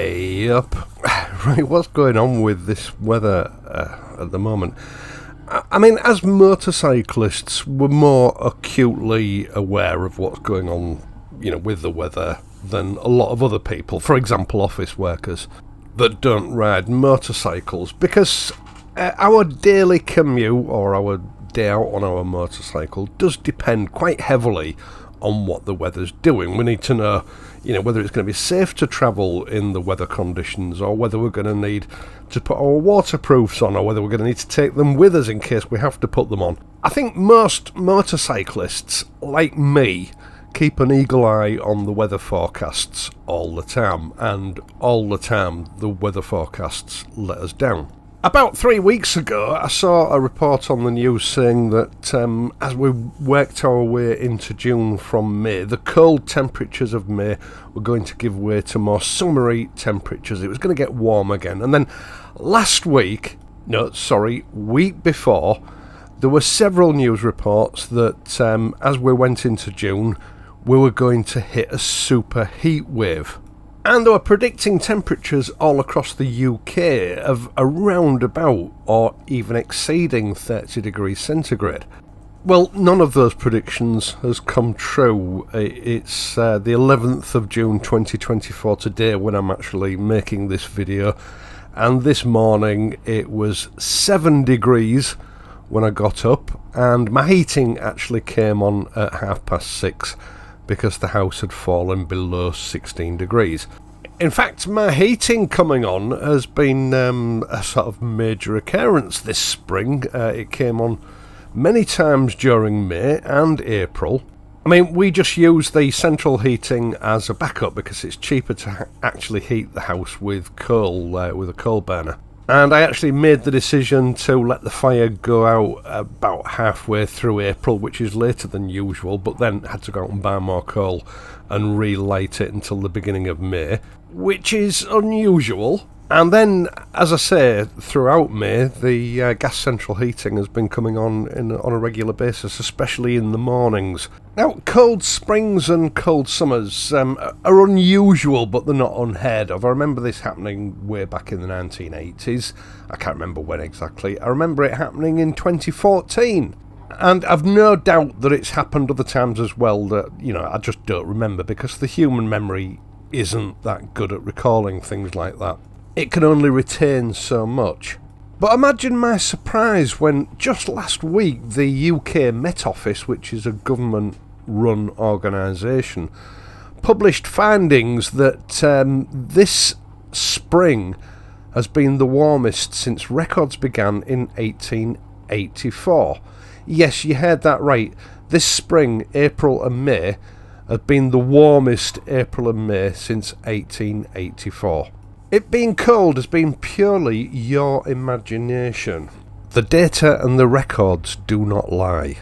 Yep. Right, what's going on with this weather at the moment? I mean, as motorcyclists, we're more acutely aware of what's going on, with the weather than a lot of other people. For example, office workers that don't ride motorcycles, because our daily commute or our day out on our motorcycle does depend quite heavily on what the weather's doing. We need to know, whether it's going to be safe to travel in the weather conditions, or whether we're going to need to put our waterproofs on, or whether we're going to need to take them with us in case we have to put them on. I think most motorcyclists, like me, keep an eagle eye on the weather forecasts all the time, and all the time the weather forecasts let us down. About 3 weeks ago, I saw a report on the news saying that as we worked our way into June from May, the cold temperatures of May were going to give way to more summery temperatures. It was going to get warm again. And then week before, there were several news reports that as we went into June, we were going to hit a super heat wave. And they were predicting temperatures all across the UK of around about or even exceeding 30 degrees centigrade. Well, none of those predictions has come true. It's the 11th of June 2024 today when I'm actually making this video. And this morning it was 7 degrees when I got up, and my heating actually came on at 6:30. Because the house had fallen below 16 degrees. In fact, my heating coming on has been a sort of major occurrence this spring. It came on many times during May and April. I mean, we just use the central heating as a backup because it's cheaper to actually heat the house with coal, with a coal burner. And I actually made the decision to let the fire go out about halfway through April, which is later than usual, but then had to go out and buy more coal and relight it until the beginning of May, which is unusual. And then, as I say, throughout May, the gas central heating has been coming on a regular basis, especially in the mornings. Now, cold springs and cold summers are unusual, but they're not unheard of. I remember this happening way back in the 1980s. I can't remember when exactly. I remember it happening in 2014. And I've no doubt that it's happened other times as well that, I just don't remember, because the human memory isn't that good at recalling things like that. It can only retain so much. But imagine my surprise when just last week the UK Met Office, which is a government-run organisation, published findings that this spring has been the warmest since records began in 1884. Yes, you heard that right. This spring, April and May, have been the warmest April and May since 1884. It being cold has been purely your imagination. The data and the records do not lie.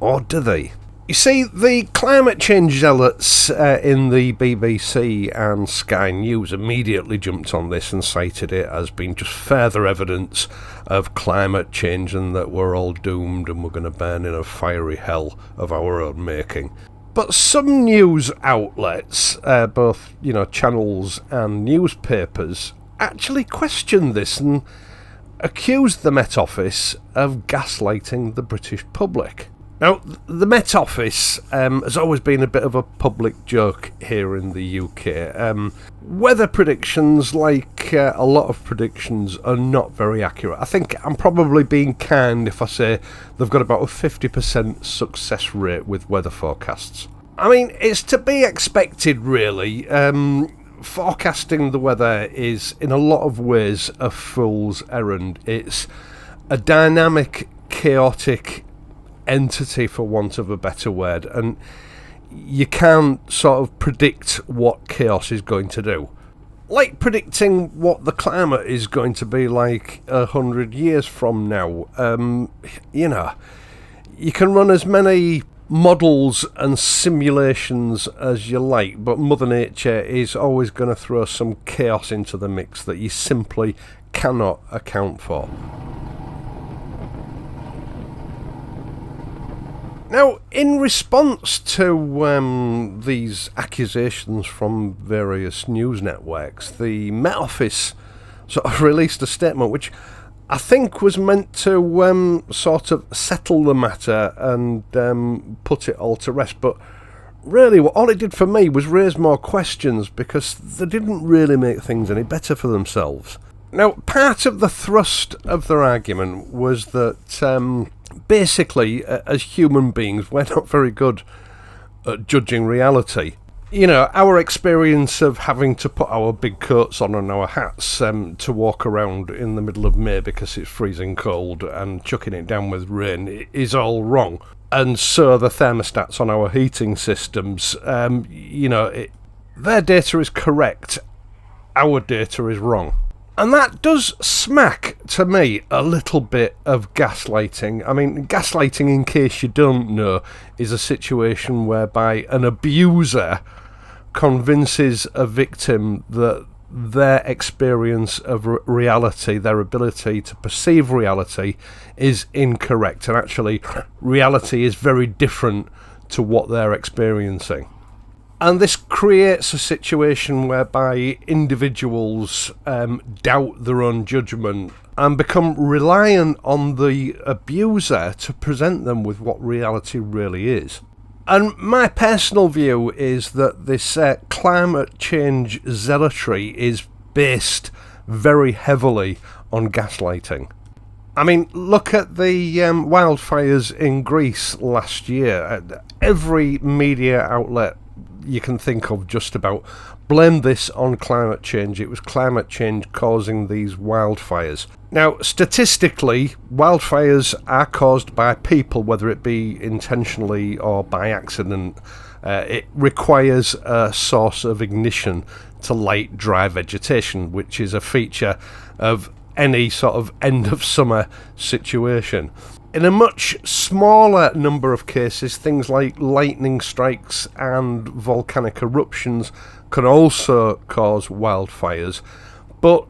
Or do they? You see, the climate change zealots in the BBC and Sky News immediately jumped on this and cited it as being just further evidence of climate change and that we're all doomed and we're going to burn in a fiery hell of our own making. But some news outlets, both channels and newspapers, actually questioned this and accused the Met Office of gaslighting the British public. Now, the Met Office has always been a bit of a public joke here in the UK. Weather predictions, like a lot of predictions, are not very accurate. I think I'm probably being kind if I say they've got about a 50% success rate with weather forecasts. I mean, it's to be expected, really. Forecasting the weather is, in a lot of ways, a fool's errand. It's a dynamic, chaotic entity, for want of a better word, and you can't sort of predict what chaos is going to do. Like predicting what the climate is going to be like 100 years from now. You can run as many models and simulations as you like, but Mother Nature is always going to throw some chaos into the mix that you simply cannot account for. Now, in response to these accusations from various news networks, the Met Office sort of released a statement which I think was meant to sort of settle the matter and put it all to rest. But really, all it did for me was raise more questions, because they didn't really make things any better for themselves. Now, part of the thrust of their argument was that basically, as human beings, we're not very good at judging reality. You know, our experience of having to put our big coats on and our hats to walk around in the middle of May because it's freezing cold and chucking it down with rain is all wrong. And so the thermostats on our heating systems, their data is correct, our data is wrong. And that does smack, to me, a little bit of gaslighting. I mean, gaslighting, in case you don't know, is a situation whereby an abuser convinces a victim that their experience of reality, their ability to perceive reality, is incorrect. And actually, reality is very different to what they're experiencing. And this creates a situation whereby individuals doubt their own judgment and become reliant on the abuser to present them with what reality really is. And my personal view is that this climate change zealotry is based very heavily on gaslighting. I mean, look at the wildfires in Greece last year. Every media outlet you can think of just about blame this on climate change. It was climate change causing these wildfires. Now, statistically, wildfires are caused by people, whether it be intentionally or by accident. It requires a source of ignition to light dry vegetation, which is a feature of any sort of end of summer situation. In a much smaller number of cases, things like lightning strikes and volcanic eruptions can also cause wildfires. But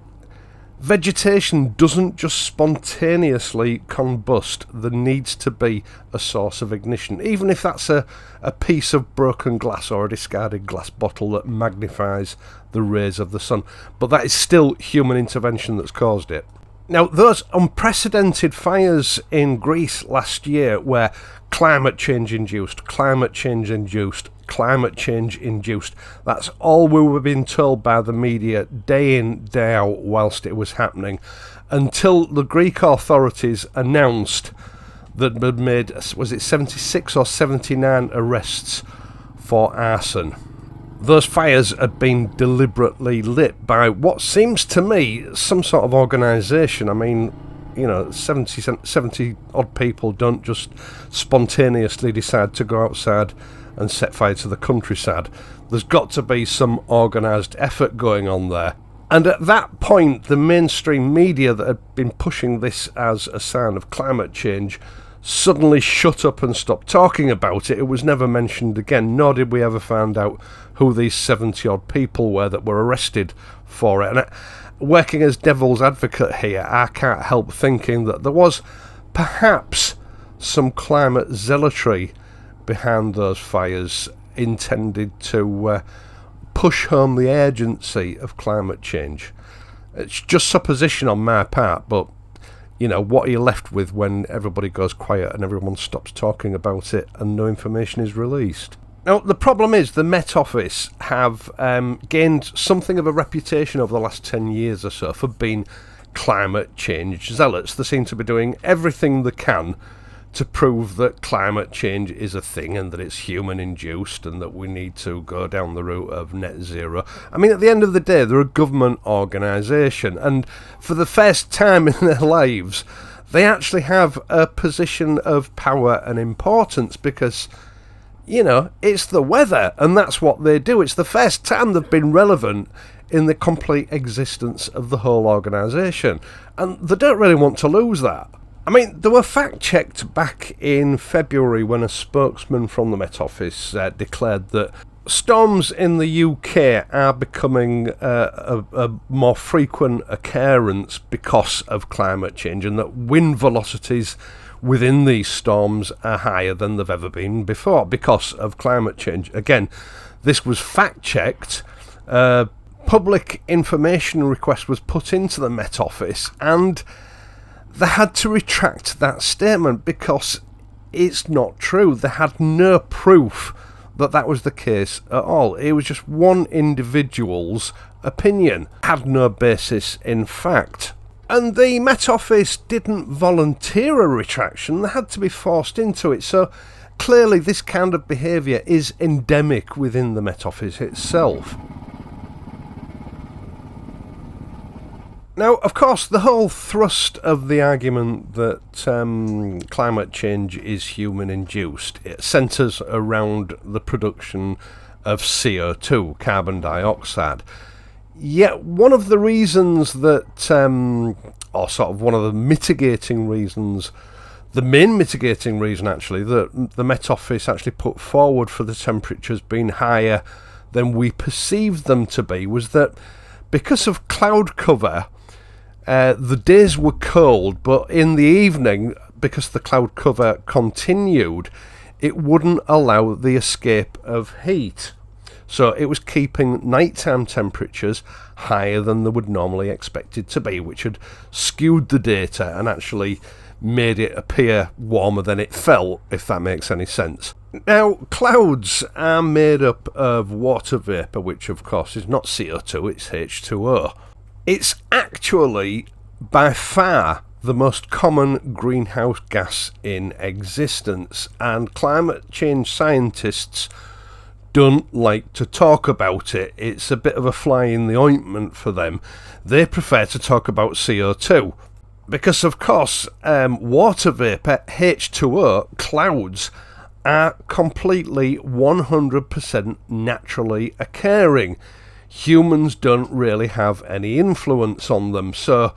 vegetation doesn't just spontaneously combust. There needs to be a source of ignition, even if that's a piece of broken glass or a discarded glass bottle that magnifies the rays of the sun. But that is still human intervention that's caused it. Now, those unprecedented fires in Greece last year were climate change induced, that's all we were being told by the media day in, day out whilst it was happening, until the Greek authorities announced that they'd made, was it 76 or 79 arrests for arson. Those fires had been deliberately lit by what seems to me some sort of organisation. I mean, 70 odd people don't just spontaneously decide to go outside and set fire to the countryside. There's got to be some organised effort going on there. And at that point, the mainstream media that had been pushing this as a sign of climate change suddenly shut up and stopped talking about it. It was never mentioned again, nor did we ever find out who these 70 odd people were that were arrested for it. And working as devil's advocate here, I can't help thinking that there was perhaps some climate zealotry behind those fires intended to push home the urgency of climate change. It's just supposition on my part, but what are you left with when everybody goes quiet and everyone stops talking about it and no information is released? Now, the problem is the Met Office have gained something of a reputation over the last 10 years or so for being climate change zealots. They seem to be doing everything they can to prove that climate change is a thing and that it's human-induced and that we need to go down the route of net zero. I mean, at the end of the day, they're a government organisation, and for the first time in their lives, they actually have a position of power and importance because, it's the weather, and that's what they do. It's the first time they've been relevant in the complete existence of the whole organisation, and they don't really want to lose that. I mean, they were fact-checked back in February when a spokesman from the Met Office declared that storms in the UK are becoming a more frequent occurrence because of climate change, and that wind velocities within these storms are higher than they've ever been before because of climate change. Again, this was fact-checked. Public information request was put into the Met Office, and they had to retract that statement because it's not true. They had no proof that that was the case at all. It was just one individual's opinion, had no basis in fact. And the Met Office didn't volunteer a retraction, they had to be forced into it. So clearly this kind of behaviour is endemic within the Met Office itself. Now, of course, the whole thrust of the argument that climate change is human-induced, it centres around the production of CO2, carbon dioxide. Yet one of the reasons that, or sort of one of the mitigating reasons, the main mitigating reason actually, that the Met Office actually put forward for the temperatures being higher than we perceived them to be was that because of cloud cover, the days were cold, but in the evening, because the cloud cover continued, it wouldn't allow the escape of heat. So it was keeping nighttime temperatures higher than they would normally expected to be, which had skewed the data and actually made it appear warmer than it felt, if that makes any sense. Now, clouds are made up of water vapour, which of course is not CO2, it's H2O. It's actually by far the most common greenhouse gas in existence, and climate change scientists don't like to talk about it. It's a bit of a fly in the ointment for them. They prefer to talk about CO2 because, of course, water vapour, H2O, clouds are completely 100% naturally occurring. Humans don't really have any influence on them, so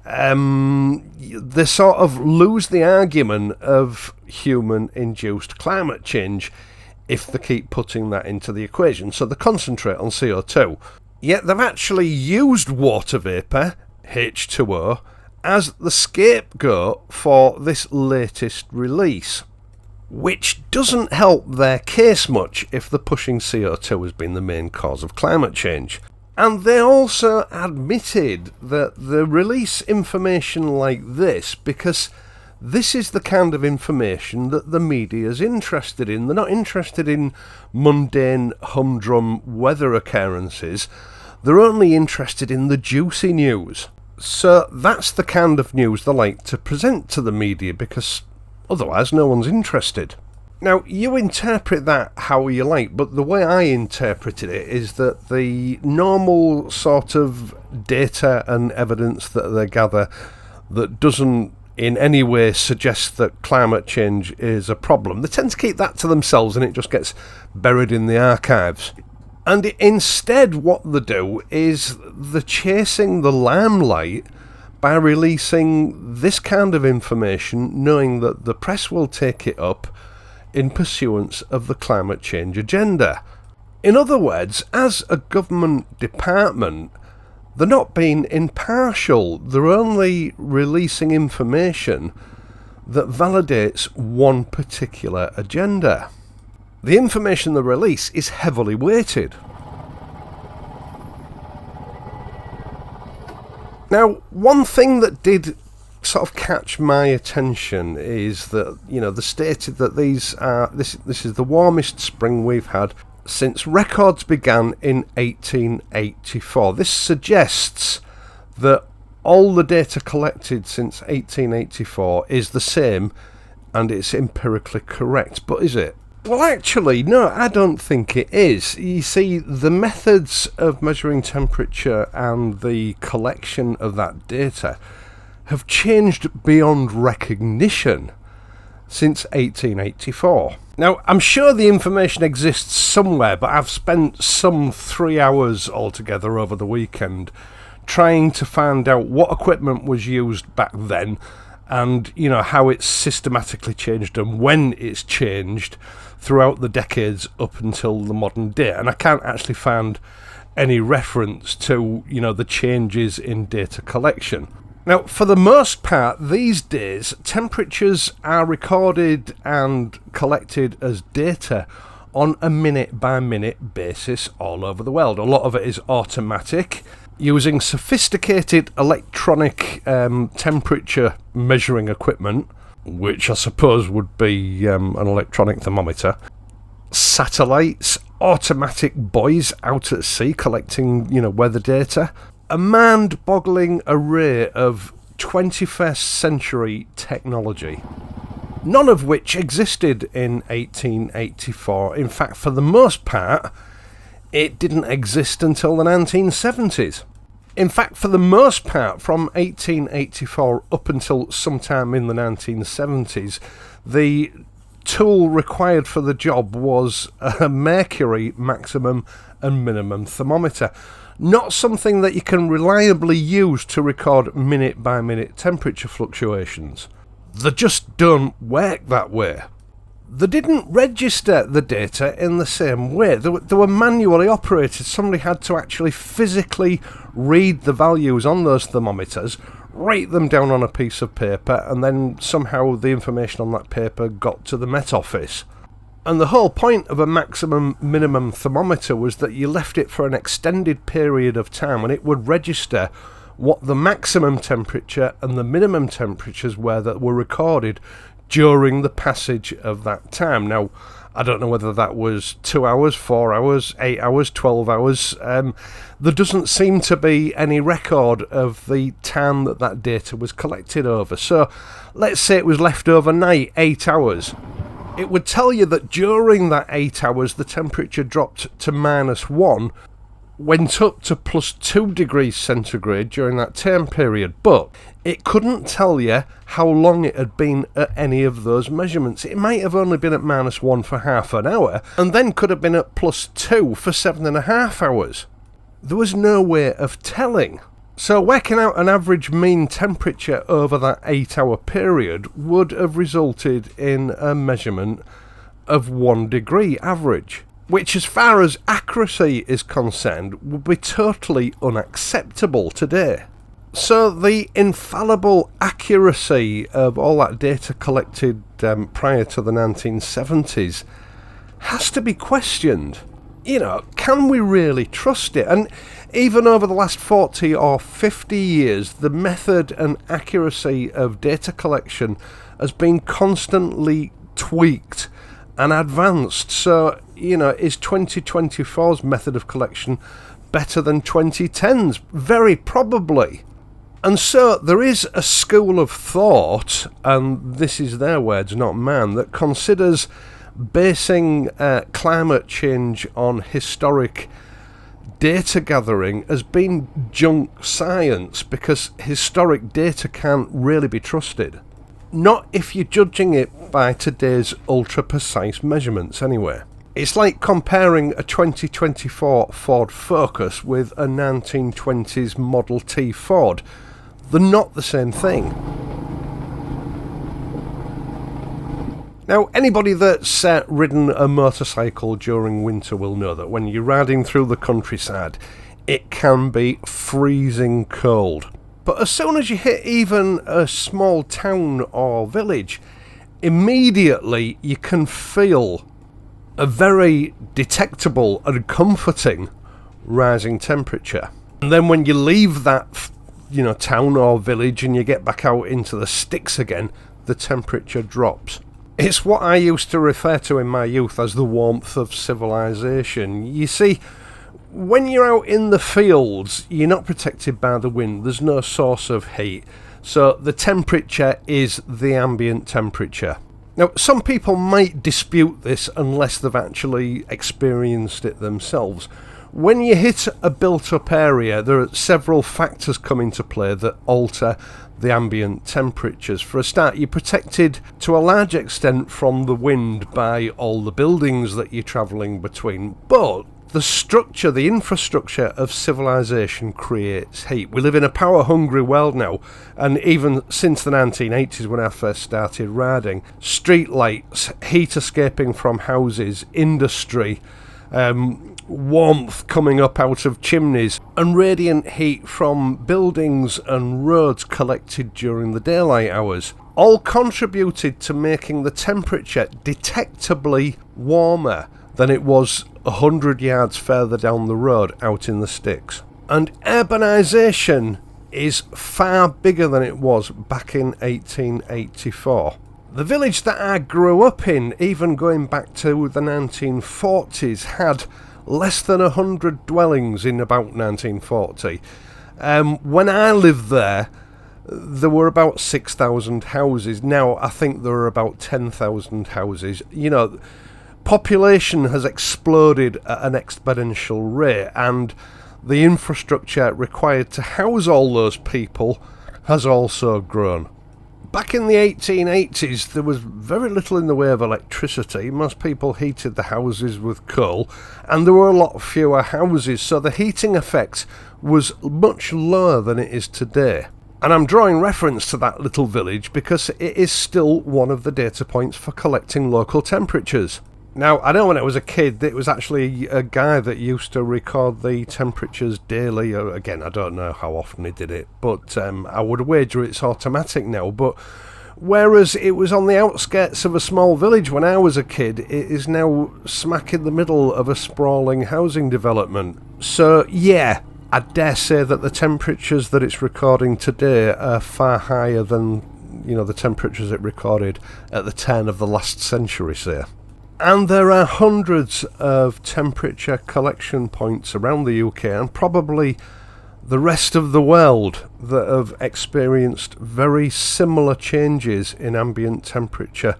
they sort of lose the argument of human-induced climate change if they keep putting that into the equation, so they concentrate on CO2. Yet they've actually used water vapour, H2O, as the scapegoat for this latest release, which doesn't help their case much if they're pushing CO2 as being the main cause of climate change. And they also admitted that they release information like this because this is the kind of information that the media is interested in. They're not interested in mundane, humdrum weather occurrences. They're only interested in the juicy news. So that's the kind of news they like to present to the media because otherwise no one's interested. Now, you interpret that how you like, but the way I interpreted it is that the normal sort of data and evidence that they gather that doesn't in any way suggest that climate change is a problem, they tend to keep that to themselves and it just gets buried in the archives. And instead what they do is they're chasing the limelight by releasing this kind of information, knowing that the press will take it up in pursuance of the climate change agenda. In other words, as a government department, they're not being impartial, they're only releasing information that validates one particular agenda. The information they release is heavily weighted. Now, one thing that did sort of catch my attention is that, they stated that this is the warmest spring we've had since records began in 1884. This suggests that all the data collected since 1884 is the same and it's empirically correct. But is it? Well, actually, no, I don't think it is. You see, the methods of measuring temperature and the collection of that data have changed beyond recognition since 1884. Now, I'm sure the information exists somewhere, but I've spent some 3 hours altogether over the weekend trying to find out what equipment was used back then and, how it's systematically changed and when it's changed throughout the decades up until the modern day. And I can't actually find any reference to, the changes in data collection. Now, for the most part, these days, temperatures are recorded and collected as data on a minute-by-minute basis all over the world. A lot of it is automatic, using sophisticated electronic temperature measuring equipment, which I suppose would be an electronic thermometer, satellites, automatic buoys out at sea collecting, weather data, a mind-boggling array of 21st century technology, none of which existed in 1884. In fact, for the most part, it didn't exist until the 1970s. In fact, for the most part, from 1884 up until sometime in the 1970s, the tool required for the job was a mercury maximum and minimum thermometer. Not something that you can reliably use to record minute-by-minute temperature fluctuations. They just don't work that way. They didn't register the data in the same way. They were manually operated. Somebody had to actually physically read the values on those thermometers, write them down on a piece of paper, and then somehow the information on that paper got to the Met Office. And the whole point of a maximum minimum thermometer was that you left it for an extended period of time and it would register what the maximum temperature and the minimum temperatures were that were recorded during the passage of that time. Now, I don't know whether that was 2 hours, 4 hours, 8 hours, 12 hours. There doesn't seem to be any record of the time that data was collected over. So let's say it was left overnight, 8 hours. It would tell you that during that 8 hours the temperature dropped to -1, went up to +2 degrees centigrade during that time period, but it couldn't tell you how long it had been at any of those measurements. It might have only been at -1 for half an hour, and then could have been at +2 for 7.5 hours. There was no way of telling. So working out an average mean temperature over that 8-hour period would have resulted in a measurement of 1 degree average, which as far as accuracy is concerned would be totally unacceptable today. So the infallible accuracy of all that data collected prior to the 1970s has to be questioned. Can we really trust it? And even over the last 40 or 50 years, the method and accuracy of data collection has been constantly tweaked and advanced. So, is 2024's method of collection better than 2010's? Very probably. And so there is a school of thought, and this is their words, not mine, that considers basing climate change on historic data gathering as being junk science, because historic data can't really be trusted. Not if you're judging it by today's ultra-precise measurements anyway. It's like comparing a 2024 Ford Focus with a 1920s Model T Ford. They're not the same thing. Now, anybody that's ridden a motorcycle during winter will know that when you're riding through the countryside, it can be freezing cold. But as soon as you hit even a small town or village, immediately you can feel a very detectable and comforting rising temperature. And then when you leave that, town or village and you get back out into the sticks again, the temperature drops. It's what I used to refer to in my youth as the warmth of civilization. You see, when you're out in the fields, you're not protected by the wind. There's no source of heat. So the temperature is the ambient temperature. Now, some people might dispute this unless they've actually experienced it themselves. When you hit a built-up area, there are several factors come into play that alter the ambient temperatures. For a start, you're protected to a large extent from the wind by all the buildings that you're travelling between, but the structure, the infrastructure of civilization creates heat. We live in a power-hungry world now, and even since the 1980s when I first started riding, street lights, heat escaping from houses, industry, warmth coming up out of chimneys, and radiant heat from buildings and roads collected during the daylight hours, all contributed to making the temperature detectably warmer than it was 100 yards further down the road out in the sticks. And urbanization is far bigger than it was back in 1884. The village that I grew up in, even going back to the 1940s, had less than 100 dwellings in about 1940. When I lived there were about 6,000 houses. Now I think there are about 10,000 houses. You know, population has exploded at an exponential rate, and the infrastructure required to house all those people has also grown. Back in the 1880s, there was very little in the way of electricity. Most people heated the houses with coal, and there were a lot fewer houses, so the heating effect was much lower than it is today. And I'm drawing reference to that little village because it is still one of the data points for collecting local temperatures. Now, I know when I was a kid, it was actually a guy that used to record the temperatures daily. Again, I don't know how often he did it, but I would wager it's automatic now. But whereas it was on the outskirts of a small village when I was a kid, it is now smack in the middle of a sprawling housing development. So, yeah, I dare say that the temperatures that it's recording today are far higher than, you know, the temperatures it recorded at the turn of the last century, say. And there are hundreds of temperature collection points around the UK and probably the rest of the world that have experienced very similar changes in ambient temperature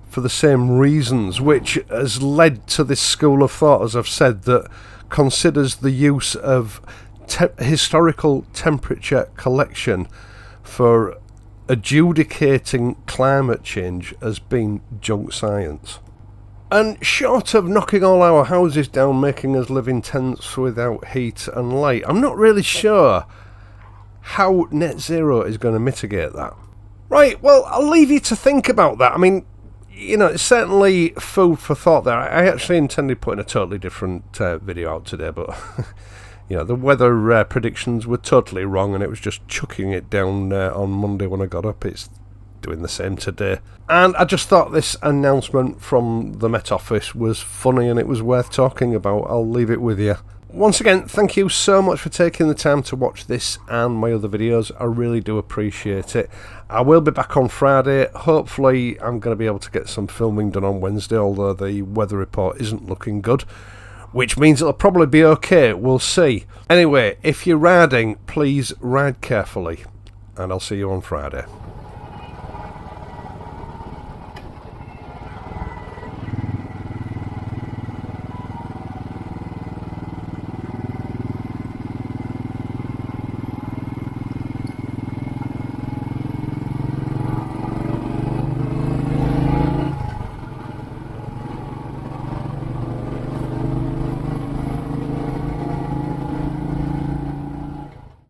for the same reasons, which has led to this school of thought, as I've said, that considers the use of historical temperature collection for adjudicating climate change as being junk science. And short of knocking all our houses down, making us live in tents without heat and light, I'm not really sure how net zero is going to mitigate that. Right, well, I'll leave you to think about that. I mean, you know, it's certainly food for thought there. I actually intended putting a totally different video out today, but you know, the weather predictions were totally wrong, and it was just chucking it down on Monday when I got up. It's doing the same today. And I just thought this announcement from the Met Office was funny and it was worth talking about. I'll leave it with you. Once again, thank you so much for taking the time to watch this and my other videos. I really do appreciate it. I will be back on Friday. Hopefully I'm going to be able to get some filming done on Wednesday, although the weather report isn't looking good, which means it'll probably be okay. We'll see. Anyway, if you're riding, please ride carefully, and I'll see you on Friday.